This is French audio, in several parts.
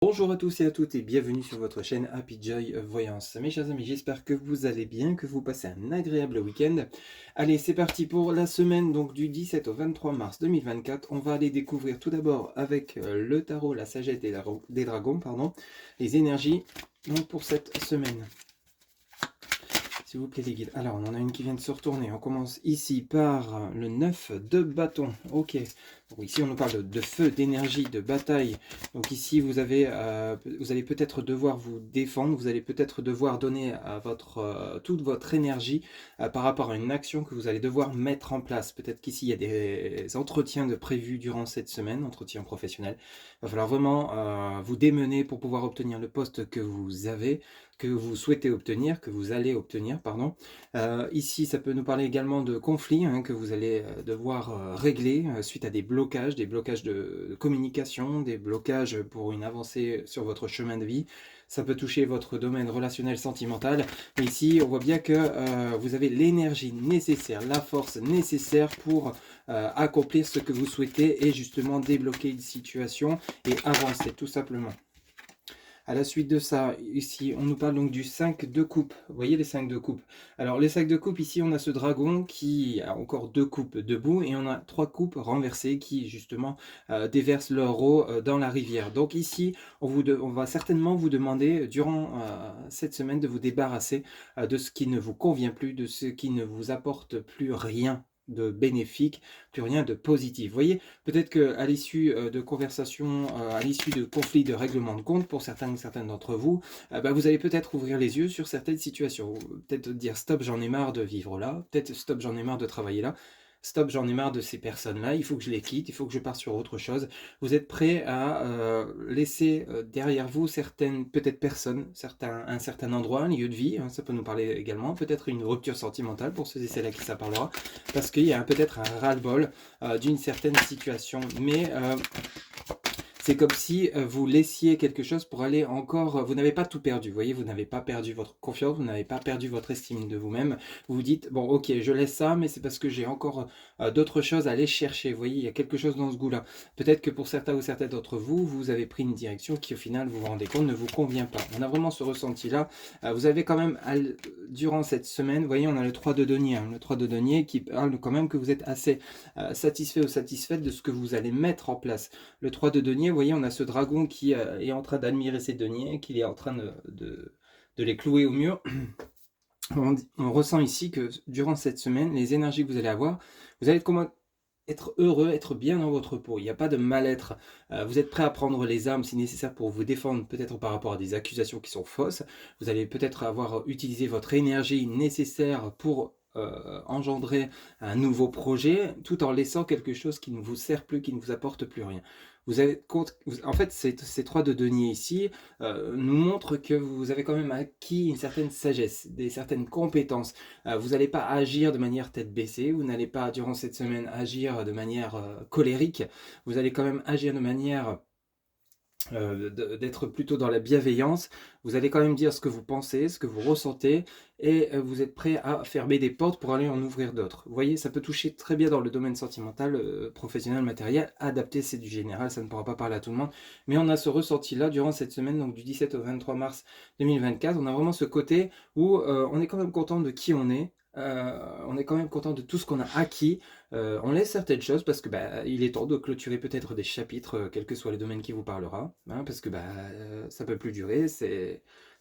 Bonjour à tous et à toutes et bienvenue sur votre chaîne Happy Joy Voyance. Mes chers amis, j'espère que vous allez bien, que vous passez un agréable week-end. Allez, c'est parti pour la semaine donc du 17 au 23 mars 2024. On va aller découvrir tout d'abord avec le tarot, la sagesse des dragons, pardon, les énergies donc, pour cette semaine. S'il vous plaît les guides. Alors, on en a une qui vient de se retourner. On commence ici par le 9 de bâton. Ok. Donc ici, on nous parle de feu, d'énergie, de bataille. Donc ici, vous allez peut-être devoir vous défendre. Vous allez peut-être devoir donner à toute votre énergie par rapport à une action que vous allez devoir mettre en place. Peut-être qu'ici, il y a des entretiens de prévus durant cette semaine, entretiens professionnels. Il va falloir vraiment vous démener pour pouvoir obtenir le poste que vous avez, que vous souhaitez obtenir, que vous allez obtenir, pardon. Ici, ça peut nous parler également de conflits que vous allez devoir régler suite à des blocages de communication, des blocages pour une avancée sur votre chemin de vie. Ça peut toucher votre domaine relationnel sentimental. Mais ici, on voit bien que vous avez l'énergie nécessaire, la force nécessaire pour accomplir ce que vous souhaitez et justement débloquer une situation et avancer tout simplement. À la suite de ça, ici, on nous parle donc du 5 de coupe. Vous voyez les 5 de coupe. Alors, les 5 de coupe, ici, on a ce dragon qui a encore 2 coupes debout et on a 3 coupes renversées qui, justement, déversent leur eau dans la rivière. Donc ici, on va certainement vous demander, durant cette semaine, de vous débarrasser de ce qui ne vous convient plus, de ce qui ne vous apporte plus rien de bénéfique, plus rien de positif. Vous voyez, peut-être qu'à l'issue de conversations, à l'issue de conflits, de règlements de compte, pour certains d'entre vous, vous allez peut-être ouvrir les yeux sur certaines situations. Peut-être dire stop, j'en ai marre de vivre là. Peut-être stop, j'en ai marre de travailler là. Stop, j'en ai marre de ces personnes-là, il faut que je les quitte, il faut que je parte sur autre chose. Vous êtes prêt à laisser derrière vous certaines, peut-être personnes, un certain endroit, un lieu de vie, ça peut nous parler également, peut-être une rupture sentimentale pour ceux et celles à qui ça parlera, parce qu'il y a peut-être un ras-le-bol d'une certaine situation. Mais c'est comme si vous laissiez quelque chose pour aller encore... Vous n'avez pas tout perdu, vous voyez, vous n'avez pas perdu votre confiance, vous n'avez pas perdu votre estime de vous-même. Vous vous dites, bon ok, je laisse ça, mais c'est parce que j'ai encore d'autres choses à aller chercher. Vous voyez, il y a quelque chose dans ce goût-là. Peut-être que pour certains ou certaines d'entre vous, vous avez pris une direction qui au final, vous vous rendez compte, ne vous convient pas. On a vraiment ce ressenti-là. Vous avez quand même, durant cette semaine, vous voyez, on a le 3 de denier. Le 3 de denier qui parle quand même que vous êtes assez satisfait ou satisfaite de ce que vous allez mettre en place. Le 3 de denier, vous voyez, on a ce dragon qui est en train d'admirer ses deniers, qu'il est en train de les clouer au mur. On ressent ici que durant cette semaine, les énergies que vous allez avoir, vous allez être heureux, être bien dans votre peau. Il n'y a pas de mal-être. Vous êtes prêt à prendre les armes si nécessaire pour vous défendre, peut-être par rapport à des accusations qui sont fausses. Vous allez peut-être avoir utilisé votre énergie nécessaire pour engendrer un nouveau projet, tout en laissant quelque chose qui ne vous sert plus, qui ne vous apporte plus rien. En fait, ces 3 de denier ici nous montrent que vous avez quand même acquis une certaine sagesse, certaines compétences. Vous n'allez pas agir de manière tête baissée, vous n'allez pas, durant cette semaine, agir de manière colérique, vous allez quand même agir de manière d'être plutôt dans la bienveillance. Vous allez quand même dire ce que vous pensez, ce que vous ressentez, et vous êtes prêt à fermer des portes pour aller en ouvrir d'autres. Vous voyez, ça peut toucher très bien dans le domaine sentimental, professionnel, matériel. Adapté, c'est du général, ça ne pourra pas parler à tout le monde, mais on a ce ressenti-là durant cette semaine, donc du 17 au 23 mars 2024. On a vraiment ce côté où on est quand même content de qui on est. On est quand même content de tout ce qu'on a acquis. On laisse certaines choses parce que il est temps de clôturer peut-être des chapitres, quel que soit le domaine qui vous parlera, parce que ça peut plus durer,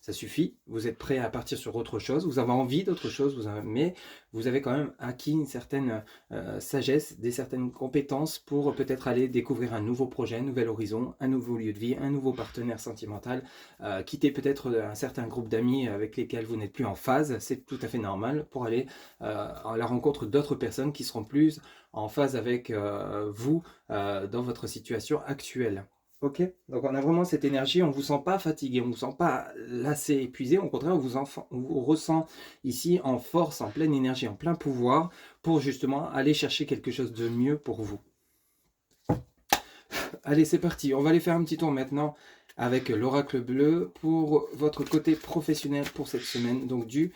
ça suffit. Vous êtes prêt à partir sur autre chose, vous avez envie d'autre chose, mais vous avez quand même acquis une certaine sagesse, certaines compétences pour peut-être aller découvrir un nouveau projet, un nouvel horizon, un nouveau lieu de vie, un nouveau partenaire sentimental, quitter peut-être un certain groupe d'amis avec lesquels vous n'êtes plus en phase, c'est tout à fait normal, pour aller à la rencontre d'autres personnes qui seront plus en phase avec vous dans votre situation actuelle. Ok, donc on a vraiment cette énergie, on ne vous sent pas fatigué, on ne vous sent pas lassé, épuisé, au contraire, on vous ressent ici en force, en pleine énergie, en plein pouvoir, pour justement aller chercher quelque chose de mieux pour vous. Allez, c'est parti, on va aller faire un petit tour maintenant avec l'oracle bleu pour votre côté professionnel pour cette semaine, donc du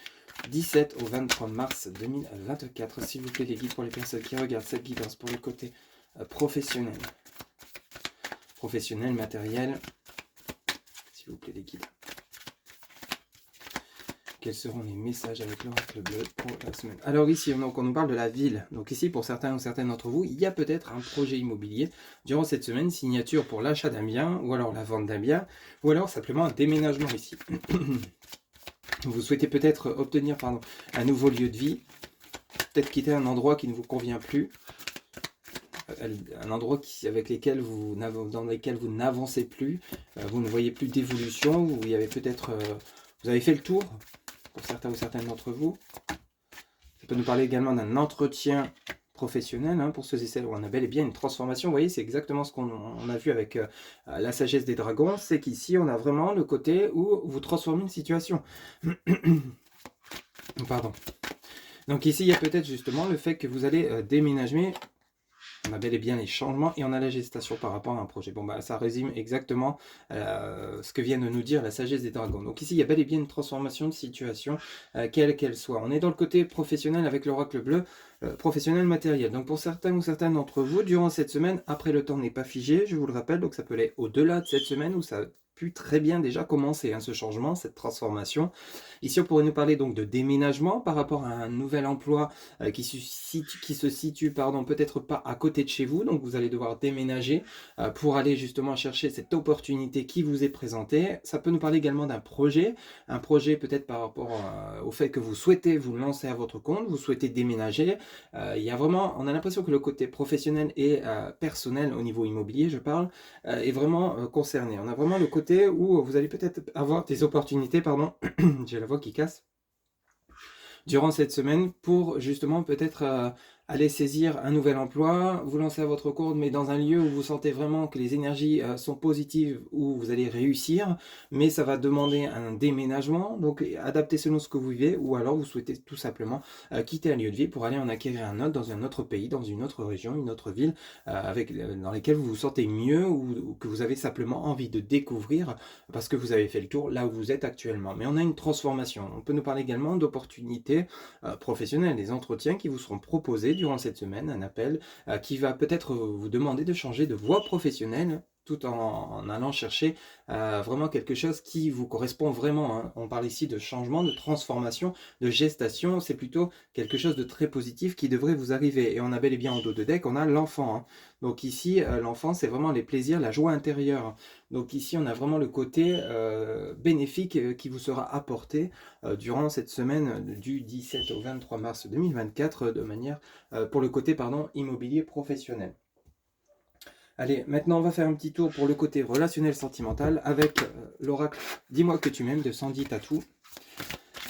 17 au 23 mars 2024. S'il vous plaît, les guides pour les personnes qui regardent cette guidance pour le côté professionnel. Professionnel, matériel. s'il vous plaît, les guides. Quels seront les messages avec l'oracle bleu pour la semaine? Alors ici, donc, on nous parle de la ville. Donc ici, pour certains ou certaines d'entre vous, il y a peut-être un projet immobilier durant cette semaine, signature pour l'achat d'un bien, ou alors la vente d'un bien, ou alors simplement un déménagement ici. Vous souhaitez peut-être obtenir un nouveau lieu de vie, peut-être quitter un endroit qui ne vous convient plus, un endroit avec dans lequel vous n'avancez plus, vous ne voyez plus d'évolution, ou il y avait peut-être, vous avez fait le tour, pour certains ou certaines d'entre vous. Ça peut nous parler également d'un entretien professionnel, hein, pour ceux et celles où on a bel et bien une transformation. Vous voyez, c'est exactement ce qu'on a vu avec la sagesse des dragons, c'est qu'ici, on a vraiment le côté où vous transformez une situation. Pardon. Donc ici, il y a peut-être justement le fait que vous allez déménager. On a bel et bien les changements et on a la gestation par rapport à un projet. Bon, bah, ça résume exactement ce que vient de nous dire la sagesse des dragons. Donc ici, il y a bel et bien une transformation de situation, quelle qu'elle soit. On est dans le côté professionnel avec l'oracle bleu, professionnel matériel. Donc pour certains ou certaines d'entre vous, durant cette semaine, après le temps n'est pas figé, je vous le rappelle, donc ça peut aller au-delà de cette semaine où ça a pu très bien déjà commencer, hein, ce changement, cette transformation. Ici, on pourrait nous parler donc de déménagement par rapport à un nouvel emploi qui se situe peut-être pas à côté de chez vous, donc vous allez devoir déménager pour aller justement chercher cette opportunité qui vous est présentée. Ça peut nous parler également d'un projet, un projet peut-être par rapport au fait que vous souhaitez vous lancer à votre compte, vous souhaitez déménager. Il y a vraiment, on a l'impression que le côté professionnel et personnel au niveau immobilier, je parle, est vraiment concerné. On a vraiment le côté où vous allez peut-être avoir des opportunités, j'ai la voix qui casse, durant cette semaine pour justement peut-être aller saisir un nouvel emploi, vous lancer à votre compte, mais dans un lieu où vous sentez vraiment que les énergies sont positives, où vous allez réussir, mais ça va demander un déménagement, donc adapter selon ce que vous vivez, ou alors vous souhaitez tout simplement quitter un lieu de vie pour aller en acquérir un autre dans un autre pays, dans une autre région, une autre ville, dans lesquelles vous vous sentez mieux, ou que vous avez simplement envie de découvrir, parce que vous avez fait le tour là où vous êtes actuellement. Mais on a une transformation. On peut nous parler également d'opportunités professionnelles, des entretiens qui vous seront proposés durant cette semaine, un appel qui va peut-être vous demander de changer de voie professionnelle tout en allant chercher vraiment quelque chose qui vous correspond vraiment, hein. On parle ici de changement, de transformation, de gestation, c'est plutôt quelque chose de très positif qui devrait vous arriver. Et on a bel et bien en dos de deck, on a l'enfant, hein. Donc ici, l'enfant, c'est vraiment les plaisirs, la joie intérieure. Donc ici, on a vraiment le côté bénéfique qui vous sera apporté durant cette semaine du 17 au 23 mars 2024 de manière pour le côté immobilier professionnel. Allez, maintenant on va faire un petit tour pour le côté relationnel sentimental avec l'oracle Dis-moi que tu m'aimes de Sandy Tatou.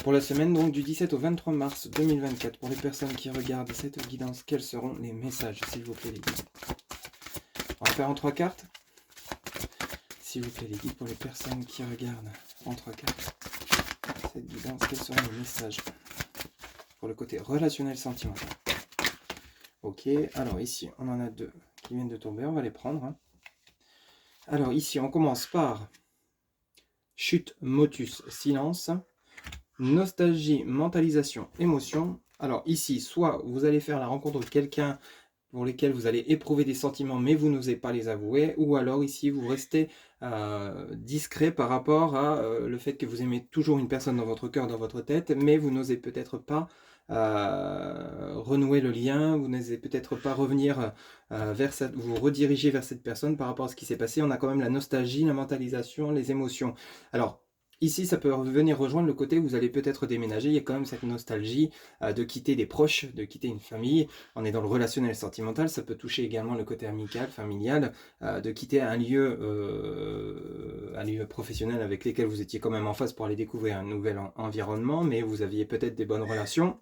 Pour la semaine donc du 17 au 23 mars 2024, pour les personnes qui regardent cette guidance, quels seront les messages, s'il vous plaît les guides? On va faire en 3 cartes. S'il vous plaît les guides, pour les personnes qui regardent en 3 cartes cette guidance, quels seront les messages pour le côté relationnel sentimental? Ok, alors ici on en a 2 qui viennent de tomber, on va les prendre, hein. Alors ici on commence par chute, motus, silence, nostalgie, mentalisation, émotion. Alors ici, soit vous allez faire la rencontre de quelqu'un pour lesquels vous allez éprouver des sentiments mais vous n'osez pas les avouer, ou alors ici vous restez discret par rapport à le fait que vous aimez toujours une personne dans votre cœur, dans votre tête, mais vous n'osez peut-être pas renouer le lien, vous n'osez peut-être pas revenir vous rediriger vers cette personne par rapport à ce qui s'est passé. On a quand même la nostalgie, la mentalisation, les émotions. Alors ici, ça peut venir rejoindre le côté où vous allez peut-être déménager. Il y a quand même cette nostalgie de quitter des proches, de quitter une famille. On est dans le relationnel sentimental. Ça peut toucher également le côté amical, familial, de quitter un lieu professionnel avec lequel vous étiez quand même en phase pour aller découvrir un nouvel environnement, mais vous aviez peut-être des bonnes relations.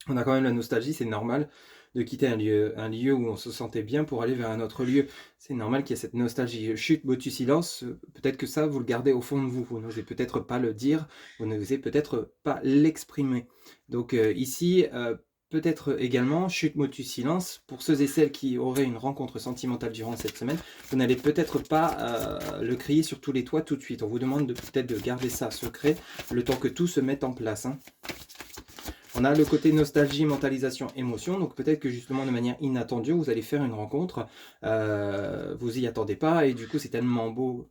On a quand même la nostalgie, c'est normal de quitter un lieu où on se sentait bien pour aller vers un autre lieu. C'est normal qu'il y ait cette nostalgie. Chute, motus, silence, peut-être que ça, vous le gardez au fond de vous. Vous n'osez peut-être pas le dire, vous n'osez peut-être pas l'exprimer. Donc ici, peut-être également, chute, motus, silence, pour ceux et celles qui auraient une rencontre sentimentale durant cette semaine, vous n'allez peut-être pas le crier sur tous les toits tout de suite. On vous demande peut-être de garder ça secret, le temps que tout se mette en place, hein. On a le côté nostalgie, mentalisation, émotion. Donc peut-être que justement de manière inattendue, vous allez faire une rencontre. Vous y attendez pas et du coup c'est tellement beau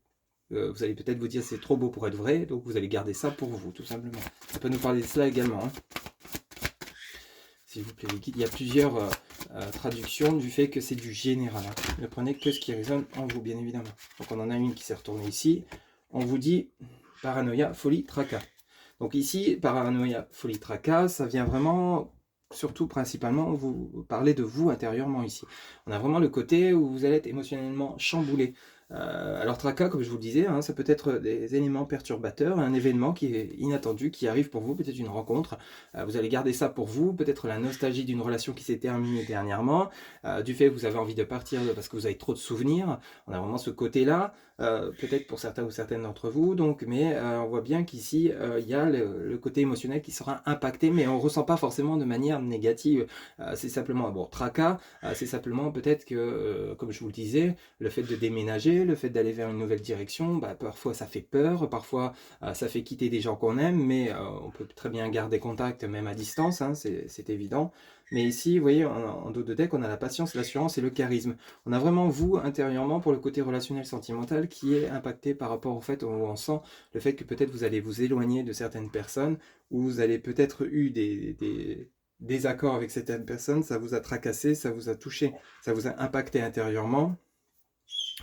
vous allez peut-être vous dire c'est trop beau pour être vrai, donc vous allez garder ça pour vous, tout simplement. Ça peut nous parler de cela également, hein. S'il vous plaît, les guides, il y a plusieurs traductions du fait que c'est du général, hein. Ne prenez que ce qui résonne en vous, bien évidemment. Donc on en a une qui s'est retournée ici. On vous dit paranoïa, folie, tracas. Donc ici, paranoïa, folie, tracas, ça vient vraiment, surtout principalement, vous parler de vous intérieurement ici. On a vraiment le côté où vous allez être émotionnellement chamboulé. Alors tracas, comme je vous le disais, hein, ça peut être des éléments perturbateurs, un événement qui est inattendu, qui arrive pour vous, peut-être une rencontre. Vous allez garder ça pour vous, peut-être la nostalgie d'une relation qui s'est terminée dernièrement, du fait que vous avez envie de partir parce que vous avez trop de souvenirs. On a vraiment ce côté-là, peut-être pour certains ou certaines d'entre vous, donc, mais on voit bien qu'ici, il y a le côté émotionnel qui sera impacté, mais on ne ressent pas forcément de manière négative. C'est simplement, bon, tracas, c'est simplement peut-être que, comme je vous le disais, le fait de déménager, le fait d'aller vers une nouvelle direction, bah, parfois ça fait peur, parfois ça fait quitter des gens qu'on aime, mais on peut très bien garder contact même à distance, hein, c'est évident. Mais ici, vous voyez, en dos de deck, on a la patience, l'assurance et le charisme. On a vraiment vous, intérieurement, pour le côté relationnel sentimental, qui est impacté par rapport au fait où on sent le fait que peut-être vous allez vous éloigner de certaines personnes, ou vous allez peut-être eu des désaccords avec certaines personnes, ça vous a tracassé, ça vous a touché, ça vous a impacté intérieurement.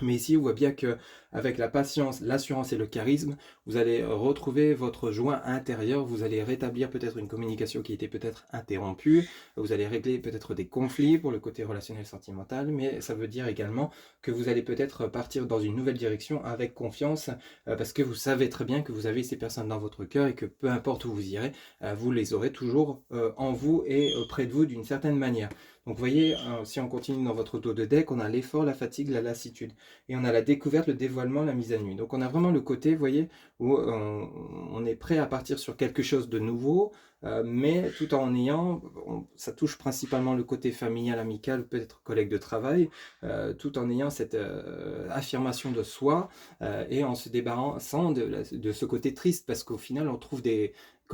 Mais ici, on voit bien que avec la patience, l'assurance et le charisme, vous allez retrouver votre joie intérieure, vous allez rétablir peut-être une communication qui était peut-être interrompue, vous allez régler peut-être des conflits pour le côté relationnel sentimental, mais ça veut dire également que vous allez peut-être partir dans une nouvelle direction avec confiance, parce que vous savez très bien que vous avez ces personnes dans votre cœur et que peu importe où vous irez, vous les aurez toujours en vous et près de vous d'une certaine manière. Donc vous voyez, si on continue dans votre dos de deck, on a l'effort, la fatigue, la lassitude. Et on a la découverte, le dévoilement, la mise à nu. Donc on a vraiment le côté, vous voyez, où on est prêt à partir sur quelque chose de nouveau, mais tout en ayant, ça touche principalement le côté familial, amical, peut-être collègue de travail, tout en ayant cette affirmation de soi et en se débarrassant de ce côté triste, parce qu'au final on trouve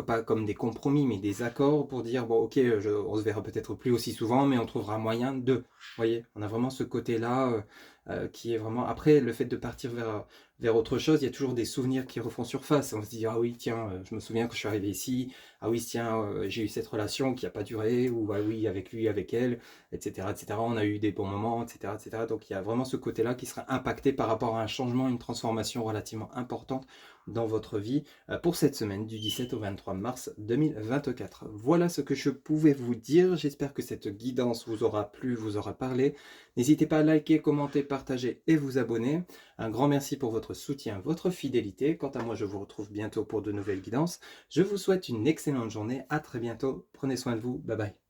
pas comme des compromis, mais des accords pour dire, bon ok, on se verra peut-être plus aussi souvent, mais on trouvera moyen de... Vous voyez, on a vraiment ce côté-là qui est vraiment... Après, le fait de partir vers autre chose, il y a toujours des souvenirs qui refont surface. On se dit, ah oui, tiens, je me souviens que je suis arrivé ici, ah oui, tiens, j'ai eu cette relation qui n'a pas duré, ou ah oui, avec lui, avec elle, etc., etc. On a eu des bons moments, etc., etc. Donc il y a vraiment ce côté-là qui sera impacté par rapport à un changement, une transformation relativement importante dans votre vie pour cette semaine du 17 au 23 mars 2024. Voilà ce que je pouvais vous dire. J'espère que cette guidance vous aura plu, vous aura parlé. N'hésitez pas à liker, commenter, partager et vous abonner. Un grand merci pour votre soutien, votre fidélité. Quant à moi, je vous retrouve bientôt pour de nouvelles guidances. Je vous souhaite une excellente journée. À très bientôt. Prenez soin de vous. Bye bye.